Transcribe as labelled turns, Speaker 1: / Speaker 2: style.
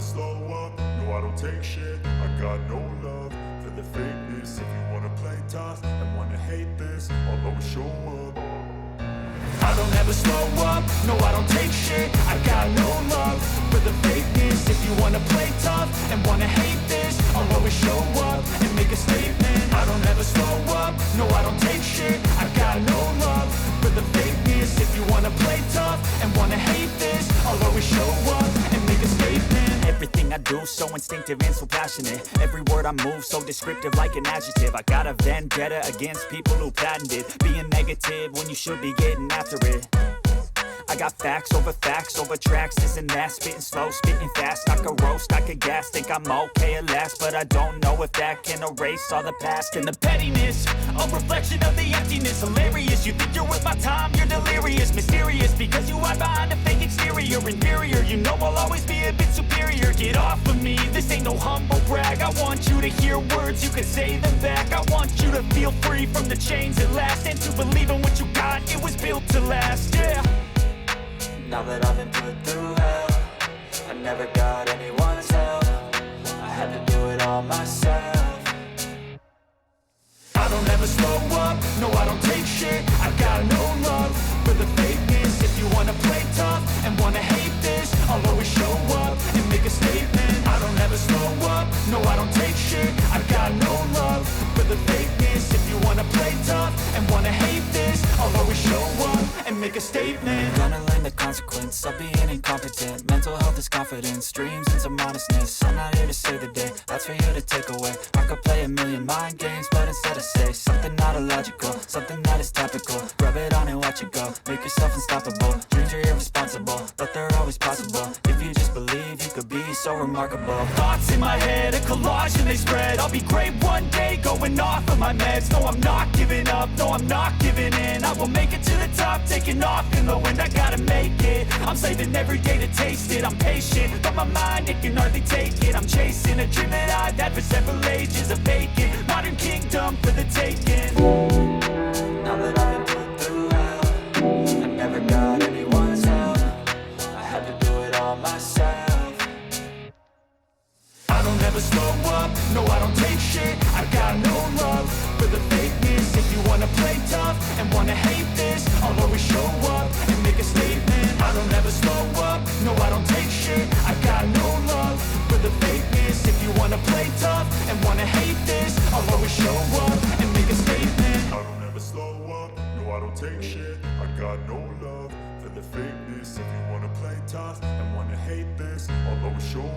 Speaker 1: slow up, no I don't take shit. I got no love for the fakeness. If you wanna play tough and wanna hate this, I'll always show up. I don't ever slow up, no I don't take shit. I got no love for the fakeness. If you wanna play tough and wanna hate this, I'll always show up and make a statement. I don't ever slow up, no I don't take shit. I got no love for the fakeness. If you wanna play tough and wanna hate this, I'll always show up and make a statement.
Speaker 2: Everything I do so instinctive and so passionate. Every word I move so descriptive like an adjective. I got a vendetta against people who patented being negative when you should be getting after it. I got facts over tracks, this and that. Spitting slow, spitting fast, I could roast, I could gas. Think I'm okay at last, but I don't know if that can erase all the past. And the pettiness, a reflection of the emptiness. Hilarious, you think you're worth my time, you're delirious. Mysterious, because you hide behind a fake exterior. Inferior, you know I'll always be a bit superior. Get off of me, this ain't no humble brag. I want you to hear words, you can say them back. I want you to feel free from the chains at last, and to believe in what you got, it was built to last, yeah.
Speaker 3: Now that I've been put through hell, I never got anyone's help. I had to do it all myself.
Speaker 1: I don't ever slow up, no I don't take shit. I got no love for the fakeness. If you wanna play tough and wanna hate this, I'll always show up and make a statement. I don't ever slow up, no I don't take shit. I got no love for the fakeness. If you wanna play tough and wanna hate this, I'll always show up and make a statement.
Speaker 3: Gonna learn the consequence of being incompetent. Mental health is confidence, dreams and some modestness. I'm not here to save the day, that's for you to take away. I could play a million mind games, but instead I say something not illogical, something that is topical. Rub it on and watch it go, make yourself unstoppable. Dreams are irresponsible, but they're always possible. If you just believe, you could be so remarkable.
Speaker 2: Thoughts in my head, a collage and they spread. I'll be great one day, going off of my meds. No, I'm not giving up, no, I'm not giving in. I will make it to the top, taking off in the wind. I gotta make it, I'm saving every day to taste it. I'm patient, but my mind, it can hardly take it. I'm chasing a dream that I've had for several ages. A vacant, modern kingdom for the taking.
Speaker 3: Now that I've been put through hell, I never got anyone's help. I had to do it all myself.
Speaker 1: I don't ever slow up, no I don't take shit. I got no love for the fakeness. If you wanna play tough and wanna hate this, I'll always show up and make a statement. I don't ever slow up, no I don't take shit. I got no love for the fakeness. If you wanna play tough and wanna hate this, I'll always show up and make a statement. I don't ever slow up, no I don't take shit. I got no love for the fakeness. If you wanna play tough and wanna hate this, I'll always show